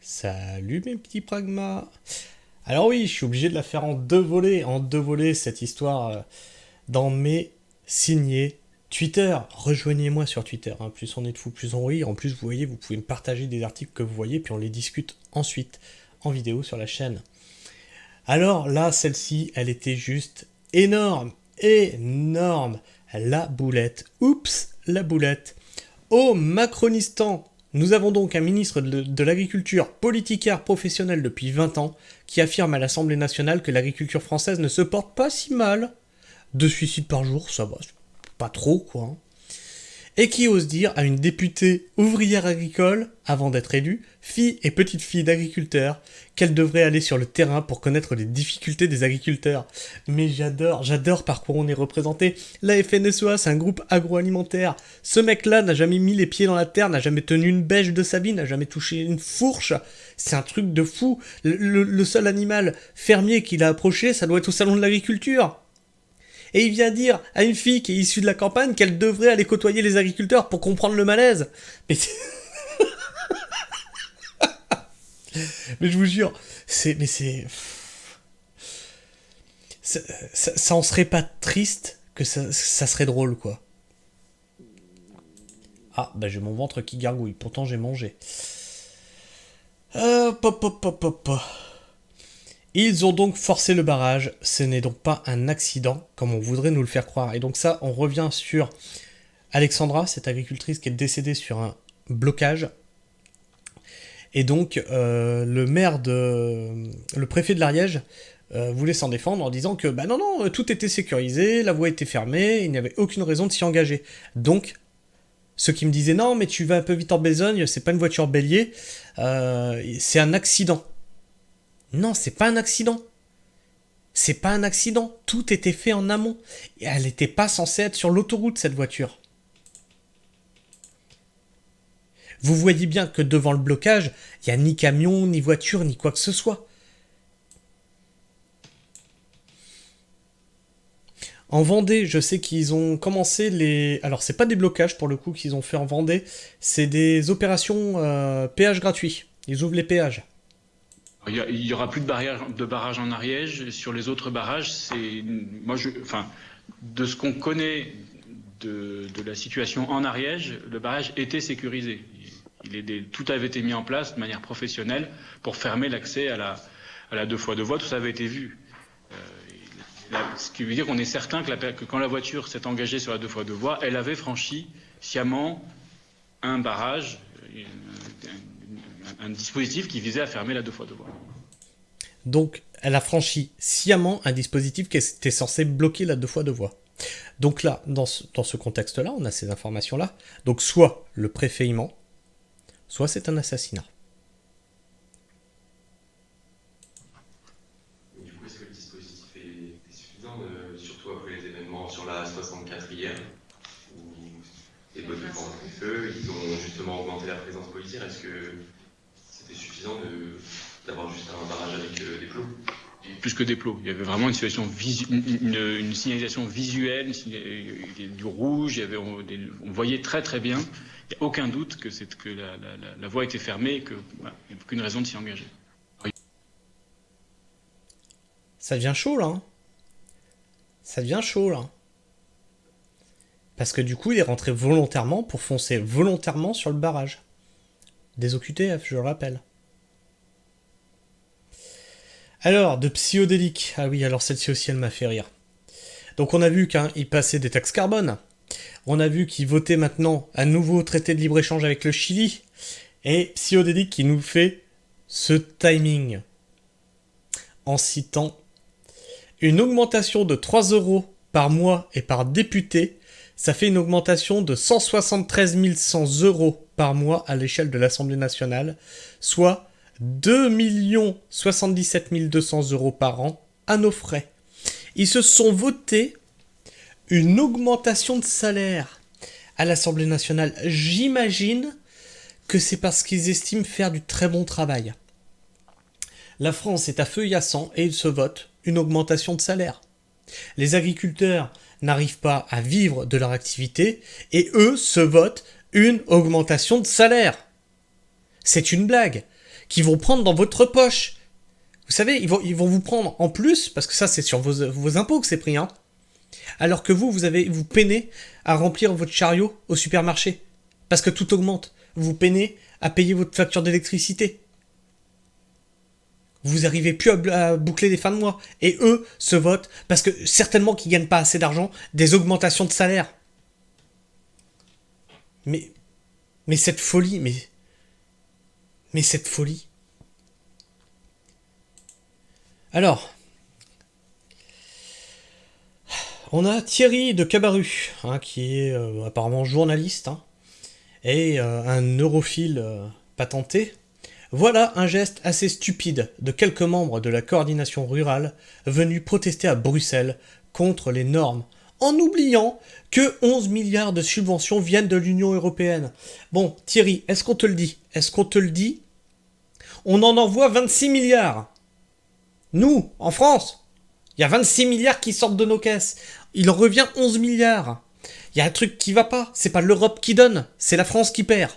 Salut mes petits pragmas. Alors oui, je suis obligé de la faire en deux volets cette histoire dans mes signés Twitter. Rejoignez-moi sur Twitter, hein. Plus on est de fous, plus on rit. En plus, vous voyez, vous pouvez me partager des articles que vous voyez, puis on les discute ensuite en vidéo sur la chaîne. Alors là, celle-ci, elle était juste énorme, énorme. La boulette. Oups, la boulette. Au Macronistan, nous avons donc un ministre de l'Agriculture, politicard professionnel depuis 20 ans, qui affirme à l'Assemblée nationale que l'agriculture française ne se porte pas si mal. 2 suicides par jour, ça va, pas trop quoi, hein. Et qui ose dire à une députée ouvrière agricole, avant d'être élue, fille et petite fille d'agriculteurs, qu'elle devrait aller sur le terrain pour connaître les difficultés des agriculteurs. Mais j'adore par quoi on est représenté. La FNSEA, c'est un groupe agroalimentaire. Ce mec-là n'a jamais mis les pieds dans la terre, n'a jamais tenu une bêche de sa vie, n'a jamais touché une fourche. C'est un truc de fou. Le seul animal fermier qu'il a approché, ça doit être au salon de l'agriculture. Et il vient dire à une fille qui est issue de la campagne qu'elle devrait aller côtoyer les agriculteurs pour comprendre le malaise. Mais, mais je vous jure, ça en serait pas triste que ça serait drôle, quoi. Ah, bah j'ai mon ventre qui gargouille, pourtant j'ai mangé. Pop, pop, pop, pop, pop. Ils ont donc forcé le barrage, ce n'est donc pas un accident, comme on voudrait nous le faire croire. Et donc ça, on revient sur Alexandra, cette agricultrice qui est décédée sur un blocage. Et donc, le préfet de l'Ariège voulait s'en défendre en disant que, bah non, tout était sécurisé, la voie était fermée, il n'y avait aucune raison de s'y engager. Donc, ceux qui me disaient, non, mais tu vas un peu vite en besogne, c'est pas une voiture bélier, c'est un accident. Non, c'est pas un accident. C'est pas un accident. Tout était fait en amont. Et elle n'était pas censée être sur l'autoroute, cette voiture. Vous voyez bien que devant le blocage, il n'y a ni camion, ni voiture, ni quoi que ce soit. En Vendée, je sais qu'ils ont commencé les... Alors, c'est pas des blocages, pour le coup, qu'ils ont fait en Vendée. C'est des opérations péage gratuit. Ils ouvrent les péages. Il y aura plus de barrage en Ariège. Sur les autres barrages, de ce qu'on connaît de la situation en Ariège, le barrage était sécurisé. Tout avait été mis en place de manière professionnelle pour fermer l'accès à la 2x2 voies. Tout ça avait été vu. Ce qui veut dire qu'on est certain que quand la voiture s'est engagée sur la 2x2 voies, elle avait franchi sciemment un barrage, un dispositif qui visait à fermer la 2x2 voies. Donc, elle a franchi sciemment un dispositif qui était censé bloquer la 2x2 voies. Donc là, dans ce contexte-là, on a ces informations-là. Donc soit le préfet y ment, soit c'est un assassinat. Du coup, est-ce que le dispositif est suffisant, surtout après les événements sur la 64 hier, où les bonnes défense ont feu, ils ont justement augmenté la présence policière. Est-ce que c'était suffisant d'avoir juste un barrage avec des plots? Plus que des plots. Il y avait vraiment une signalisation visuelle, du rouge, on voyait très très bien. Il n'y a aucun doute que la voie était fermée et qu'il n'y avait aucune raison de s'y engager. Ça devient chaud là, hein. Ça devient chaud là. Parce que du coup, il est rentré volontairement pour foncer volontairement sur le barrage. Des OQTF, je le rappelle. Alors, de psychodélique. Ah oui, alors celle-ci aussi, elle m'a fait rire. Donc on a vu qu'il passait des taxes carbone. On a vu qu'il votait maintenant un nouveau traité de libre-échange avec le Chili. Et psychodélique qui nous fait ce timing. En citant une augmentation de 3 € par mois et par député, ça fait une augmentation de 173 100 € par mois à l'échelle de l'Assemblée nationale, soit 2 77 200 € par an à nos frais. Ils se sont votés une augmentation de salaire à l'Assemblée nationale. J'imagine que c'est parce qu'ils estiment faire du très bon travail. La France est à feu et à sang et ils se votent une augmentation de salaire. Les agriculteurs n'arrivent pas à vivre de leur activité et eux se votent une augmentation de salaire. C'est une blague. qu'ils vont prendre dans votre poche. Vous savez, ils vont vous prendre en plus, parce que ça c'est sur vos impôts que c'est pris, hein. Alors que vous peinez à remplir votre chariot au supermarché. Parce que tout augmente. Vous peinez à payer votre facture d'électricité. Vous n'arrivez plus à boucler les fins de mois. Et eux se votent parce que certainement qu'ils ne gagnent pas assez d'argent, des augmentations de salaire. Mais cette folie, mais cette folie. Alors, on a Thierry de Cabaru, hein, qui est apparemment journaliste, hein, et un neurophile patenté. Voilà un geste assez stupide de quelques membres de la coordination rurale venus protester à Bruxelles contre les normes, en oubliant que 11 milliards de subventions viennent de l'Union européenne. Bon, Thierry, est-ce qu'on te le dit? Est-ce qu'on te le dit? On en envoie 26 milliards. Nous, en France, il y a 26 milliards qui sortent de nos caisses. Il en revient 11 milliards. Il y a un truc qui va pas. C'est pas l'Europe qui donne, c'est la France qui perd.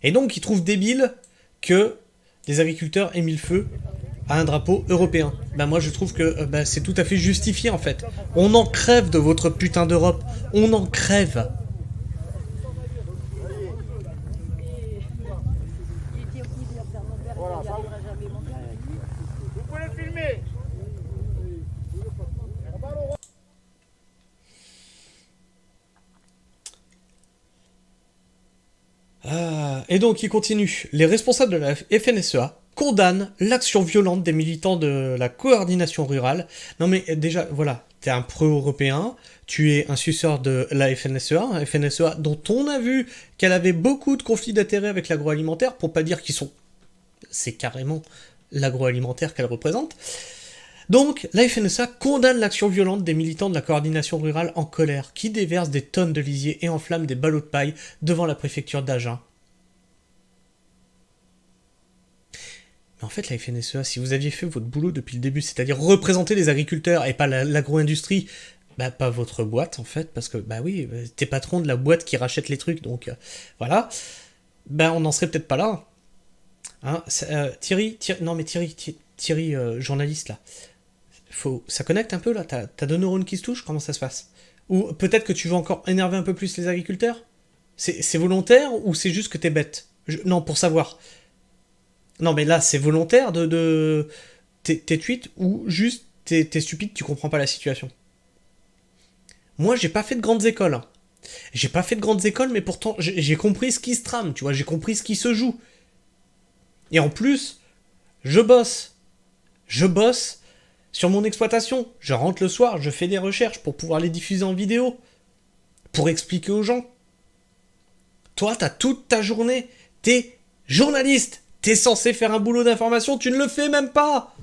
Et donc, ils trouvent débile que les agriculteurs aient mis le feu à un drapeau européen. Ben moi, je trouve que c'est tout à fait justifié, en fait. On en crève de votre putain d'Europe. On en crève. Vous pouvez le filmer. Et donc, il continue. Les responsables de la FNSEA condamnent l'action violente des militants de la coordination rurale. Non mais déjà, voilà, t'es un pro-européen, tu es un suceur de la FNSEA, FNSEA dont on a vu qu'elle avait beaucoup de conflits d'intérêts avec l'agroalimentaire, pour pas dire qu'ils sont... C'est carrément l'agroalimentaire qu'elle représente. Donc, la FNSEA condamne l'action violente des militants de la coordination rurale en colère, qui déversent des tonnes de lisier et enflamment des ballots de paille devant la préfecture d'Agen. Mais en fait, la FNSEA, si vous aviez fait votre boulot depuis le début, c'est-à-dire représenter les agriculteurs et pas l'agro-industrie, pas votre boîte, en fait, parce que, oui, t'es patron de la boîte qui rachète les trucs, donc voilà, on n'en serait peut-être pas là. Hein, Thierry, journaliste, là, ça connecte un peu, là, t'as 2 neurones qui se touchent, comment ça se passe? Ou peut-être que tu veux encore énerver un peu plus les agriculteurs? C'est volontaire, ou c'est juste que t'es bête? Non, pour savoir... Non, mais là, c'est volontaire de tes tweets ou juste t'es stupide, tu comprends pas la situation. Moi, j'ai pas fait de grandes écoles. Hein. J'ai pas fait de grandes écoles, mais pourtant, j'ai compris ce qui se trame, tu vois, j'ai compris ce qui se joue. Et en plus, je bosse. Je bosse sur mon exploitation. Je rentre le soir, je fais des recherches pour pouvoir les diffuser en vidéo. Pour expliquer aux gens. Toi, t'as toute ta journée. T'es journaliste. T'es censé faire un boulot d'information, tu ne le fais même pas.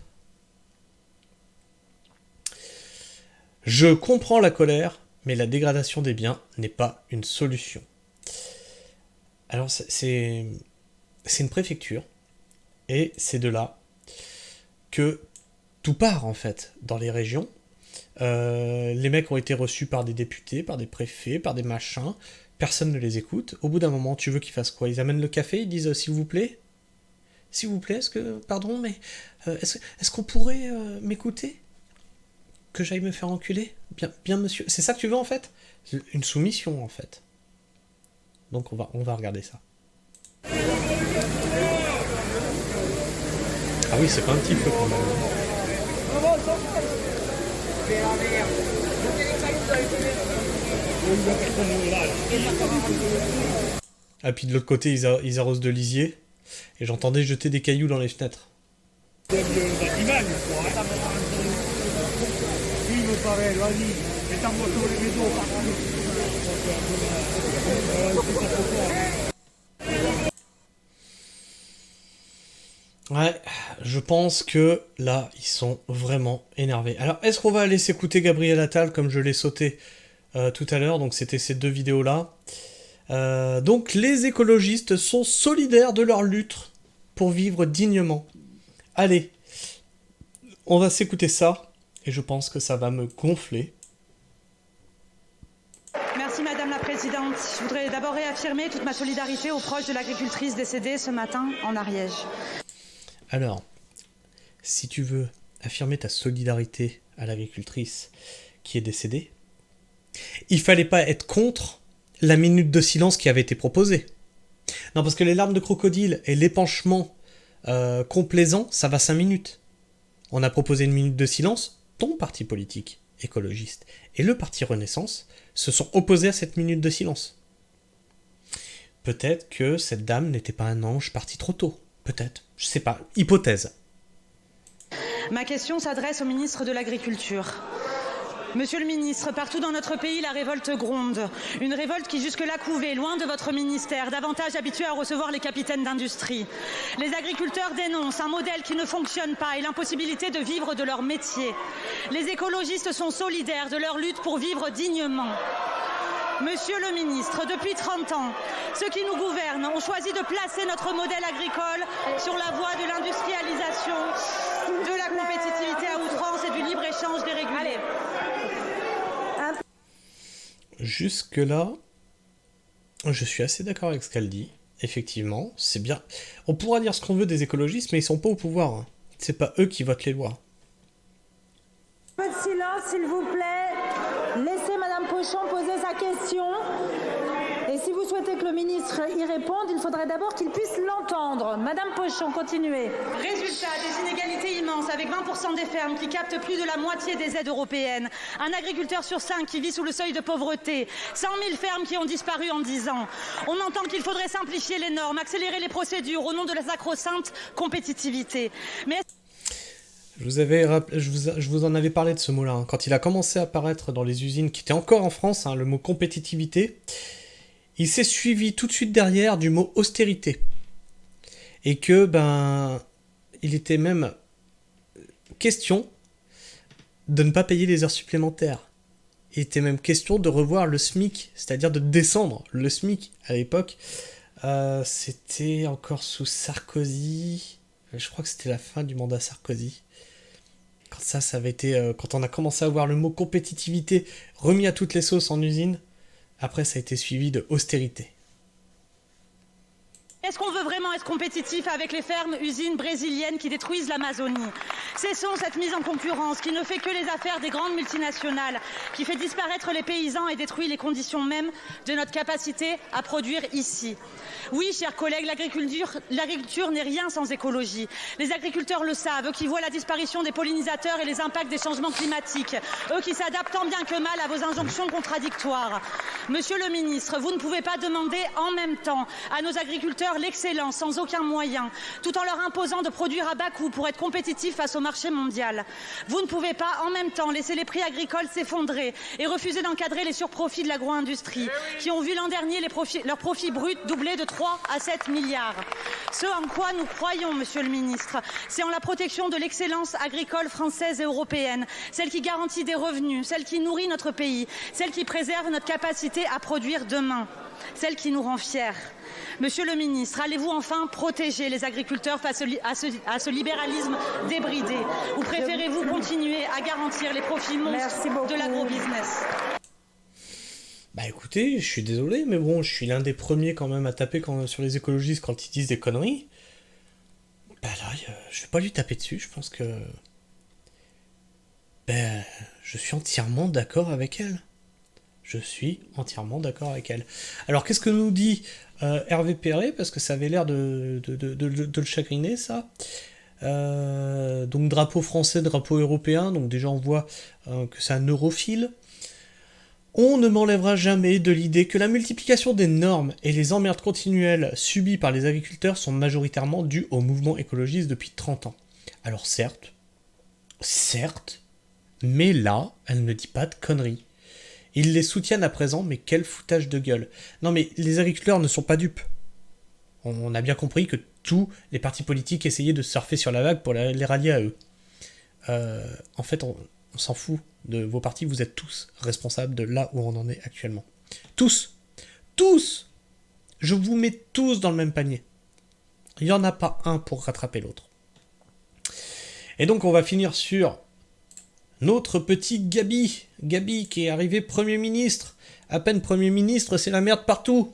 Je comprends la colère, mais la dégradation des biens n'est pas une solution. Alors c'est une préfecture, et c'est de là que tout part en fait, dans les régions. Les mecs ont été reçus par des députés, par des préfets, par des machins, personne ne les écoute. Au bout d'un moment, tu veux qu'ils fassent quoi? Ils amènent le café, ils disent « s'il vous plaît ». S'il vous plaît, pardon, mais est-ce qu'on pourrait m'écouter? Que j'aille me faire enculer? Bien, monsieur. C'est ça que tu veux, en fait? Une soumission, en fait. Donc, on va regarder ça. Ah oui, c'est pas un petit peu, quand même. Ah, puis de l'autre côté, ils arrosent de lisier. Et j'entendais jeter des cailloux dans les fenêtres. Ouais, je pense que là, ils sont vraiment énervés. Alors, est-ce qu'on va aller s'écouter Gabriel Attal comme je l'ai sauté tout à l'heure? Donc, c'était ces 2 vidéos-là. Donc, les écologistes sont solidaires de leur lutte pour vivre dignement. Allez, on va s'écouter ça, et je pense que ça va me gonfler. Merci Madame la Présidente. Je voudrais d'abord réaffirmer toute ma solidarité aux proches de l'agricultrice décédée ce matin en Ariège. Alors, si tu veux affirmer ta solidarité à l'agricultrice qui est décédée, il fallait pas être contre la minute de silence qui avait été proposée. Non, parce que les larmes de crocodile et l'épanchement complaisant, ça va 5 minutes. On a proposé une minute de silence, ton parti politique écologiste et le parti Renaissance se sont opposés à cette minute de silence. Peut-être que cette dame n'était pas un ange parti trop tôt. Peut-être. Je sais pas. Hypothèse. Ma question s'adresse au ministre de l'Agriculture. Monsieur le ministre, partout dans notre pays, la révolte gronde. Une révolte qui jusque-là couvait, loin de votre ministère, davantage habitué à recevoir les capitaines d'industrie. Les agriculteurs dénoncent un modèle qui ne fonctionne pas et l'impossibilité de vivre de leur métier. Les écologistes sont solidaires de leur lutte pour vivre dignement. Monsieur le ministre, depuis 30 ans, ceux qui nous gouvernent ont choisi de placer notre modèle agricole sur la voie de l'industrialisation, de la compétitivité à outrance et du libre-échange dérégulé. Jusque-là, je suis assez d'accord avec ce qu'elle dit. Effectivement, c'est bien. On pourra dire ce qu'on veut des écologistes, mais ils sont pas au pouvoir. Hein. C'est pas eux qui votent les lois. Un peu de silence, s'il vous plaît. Laissez Madame Pochon poser sa question. Et si vous souhaitez que le ministre y réponde, il faudrait d'abord qu'il puisse l'entendre. Madame Pochon, continuez. Résultat, des inégalités immenses avec 20% des fermes qui captent plus de la moitié des aides européennes. Un agriculteur sur 5 qui vit sous le seuil de pauvreté. 100 000 fermes qui ont disparu en 10 ans. On entend qu'il faudrait simplifier les normes, accélérer les procédures au nom de la sacro-sainte compétitivité. Mais je vous en avais parlé de ce mot-là. Hein. Quand il a commencé à apparaître dans les usines qui étaient encore en France, hein, le mot compétitivité, il s'est suivi tout de suite derrière du mot austérité. Et que, il était même question de ne pas payer les heures supplémentaires. Il était même question de revoir le SMIC, c'est-à-dire de descendre le SMIC à l'époque. C'était encore sous Sarkozy. Je crois que c'était la fin du mandat Sarkozy. Quand ça avait été, quand on a commencé à voir le mot compétitivité remis à toutes les sauces en usine, après ça a été suivi de austérité. est-ce qu'on veut vraiment être compétitif avec les fermes usines brésiliennes qui détruisent l'Amazonie? Cessons cette mise en concurrence qui ne fait que les affaires des grandes multinationales, qui fait disparaître les paysans et détruit les conditions mêmes de notre capacité à produire ici. Oui, chers collègues, l'agriculture n'est rien sans écologie. Les agriculteurs le savent, eux qui voient la disparition des pollinisateurs et les impacts des changements climatiques, eux qui s'adaptent tant bien que mal à vos injonctions contradictoires. Monsieur le ministre, vous ne pouvez pas demander en même temps à nos agriculteurs l'excellence sans aucun moyen, tout en leur imposant de produire à bas coût pour être compétitifs face au marché mondial. Vous ne pouvez pas en même temps laisser les prix agricoles s'effondrer et refuser d'encadrer les surprofits de l'agro-industrie, qui ont vu l'an dernier leurs profits bruts doubler de 3 à 7 milliards. Ce en quoi nous croyons, monsieur le ministre, c'est en la protection de l'excellence agricole française et européenne, celle qui garantit des revenus, celle qui nourrit notre pays, celle qui préserve notre capacité à produire demain, celle qui nous rend fiers. Monsieur le ministre, allez-vous enfin protéger les agriculteurs face à ce libéralisme débridé, ou préférez-vous continuer à garantir les profits monstres de l'agrobusiness? Bah écoutez, je suis désolé, mais bon, je suis l'un des premiers quand même à taper sur les écologistes quand ils disent des conneries. Bah là, je vais pas lui taper dessus, je pense que... je suis entièrement d'accord avec elle. Je suis entièrement d'accord avec elle. Alors, qu'est-ce que nous dit Hervé Perret? Parce que ça avait l'air de le chagriner, ça. Donc, drapeau français, drapeau européen. Donc, déjà, on voit que c'est un europhile. On ne m'enlèvera jamais de l'idée que la multiplication des normes et les emmerdes continuelles subies par les agriculteurs sont majoritairement dues au mouvement écologiste depuis 30 ans. Alors, certes, mais là, elle ne dit pas de conneries. Ils les soutiennent à présent, mais quel foutage de gueule. Non mais les agriculteurs ne sont pas dupes. On a bien compris que tous les partis politiques essayaient de surfer sur la vague pour les rallier à eux. En fait, on s'en fout de vos partis, vous êtes tous responsables de là où on en est actuellement. Tous. Je vous mets tous dans le même panier. Il n'y en a pas un pour rattraper l'autre. Et donc on va finir sur Notre petit Gabi qui est arrivé Premier ministre. À peine Premier ministre, c'est la merde partout.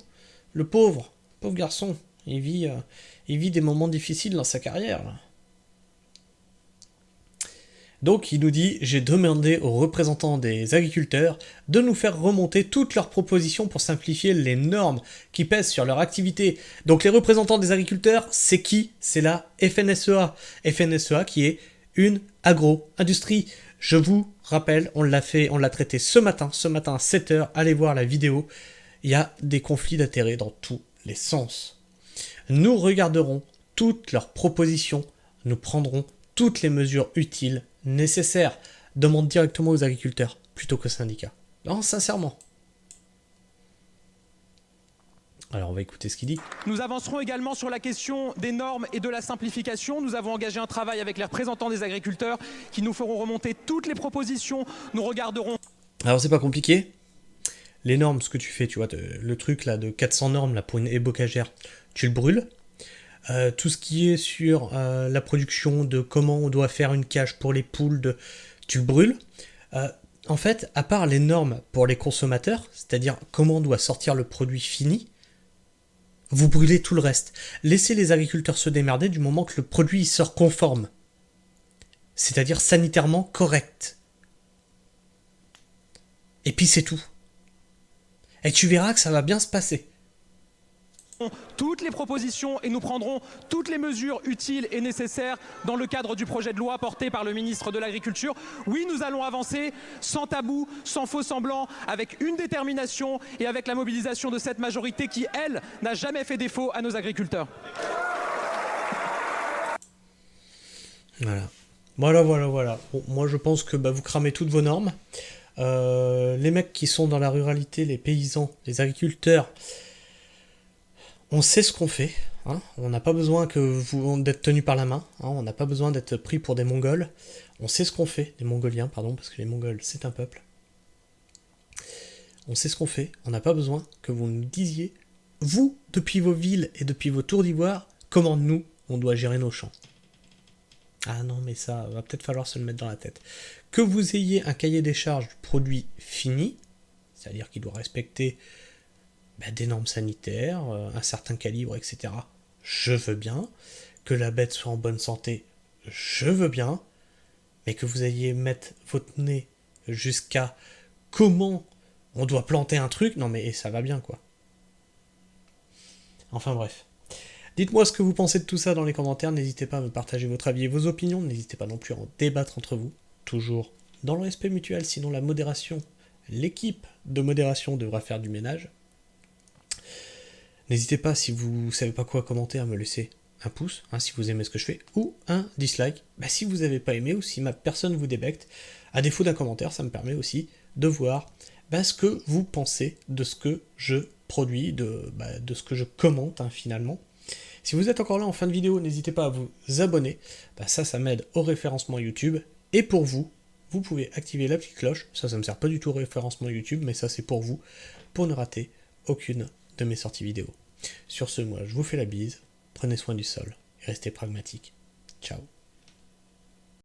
Le pauvre garçon, il vit des moments difficiles dans sa carrière, là. Donc il nous dit, j'ai demandé aux représentants des agriculteurs de nous faire remonter toutes leurs propositions pour simplifier les normes qui pèsent sur leur activité. Donc les représentants des agriculteurs, c'est qui? C'est la FNSEA. FNSEA qui est une agro-industrie. Je vous rappelle, on l'a traité ce matin à 7h, allez voir la vidéo. Il y a des conflits d'intérêts dans tous les sens. Nous regarderons toutes leurs propositions, nous prendrons toutes les mesures utiles nécessaires. Demande directement aux agriculteurs plutôt qu'aux syndicats. Non, sincèrement. Alors on va écouter ce qu'il dit. Nous avancerons également sur la question des normes et de la simplification. Nous avons engagé un travail avec les représentants des agriculteurs qui nous feront remonter toutes les propositions. Nous regarderons... Alors c'est pas compliqué. Les normes, ce que tu fais, tu vois, le truc là de 400 normes là, pour une haie bocagère, tu le brûles. Tout ce qui est sur la production de comment on doit faire une cage pour les poules, tu le brûles. En fait, à part les normes pour les consommateurs, c'est-à-dire comment on doit sortir le produit fini, vous brûlez tout le reste. Laissez les agriculteurs se démerder du moment que le produit sort conforme. C'est-à-dire sanitairement correct. Et puis c'est tout. Et tu verras que ça va bien se passer. Toutes les propositions et nous prendrons toutes les mesures utiles et nécessaires dans le cadre du projet de loi porté par le ministre de l'Agriculture. Oui, nous allons avancer sans tabou, sans faux semblants, avec une détermination et avec la mobilisation de cette majorité qui, elle, n'a jamais fait défaut à nos agriculteurs. Voilà. Bon, moi je pense que vous cramez toutes vos normes. Les mecs qui sont dans la ruralité, les paysans, les agriculteurs, on sait ce qu'on fait, hein. On n'a pas besoin d'être tenu par la main, hein. On n'a pas besoin d'être pris pour des Mongols. On sait ce qu'on fait, des Mongoliens, pardon, parce que les Mongols, c'est un peuple. On sait ce qu'on fait, on n'a pas besoin que vous nous disiez, vous, depuis vos villes et depuis vos tours d'ivoire, comment nous, on doit gérer nos champs. Ah non, mais ça, va peut-être falloir se le mettre dans la tête. Que vous ayez un cahier des charges du produit fini, c'est-à-dire qu'il doit respecter des normes sanitaires, un certain calibre, etc. Je veux bien. Que la bête soit en bonne santé, je veux bien. Mais que vous ayez mettre votre nez jusqu'à comment on doit planter un truc, non mais ça va bien quoi. Enfin bref. Dites-moi ce que vous pensez de tout ça dans les commentaires, n'hésitez pas à me partager votre avis et vos opinions, n'hésitez pas non plus à en débattre entre vous, toujours dans le respect mutuel, sinon la modération, l'équipe de modération devra faire du ménage. N'hésitez pas, si vous savez pas quoi commenter, à me laisser un pouce, hein, si vous aimez ce que je fais, ou un dislike, si vous n'avez pas aimé, ou si ma personne vous débecte. À défaut d'un commentaire, ça me permet aussi de voir ce que vous pensez de ce que je produis, de ce que je commente, hein, finalement. Si vous êtes encore là en fin de vidéo, n'hésitez pas à vous abonner, ça m'aide au référencement YouTube, et pour vous, vous pouvez activer la petite cloche, ça me sert pas du tout au référencement YouTube, mais ça c'est pour vous, pour ne rater aucune de mes sorties vidéo. Sur ce, moi je vous fais la bise, prenez soin du sol, et restez pragmatiques. Ciao.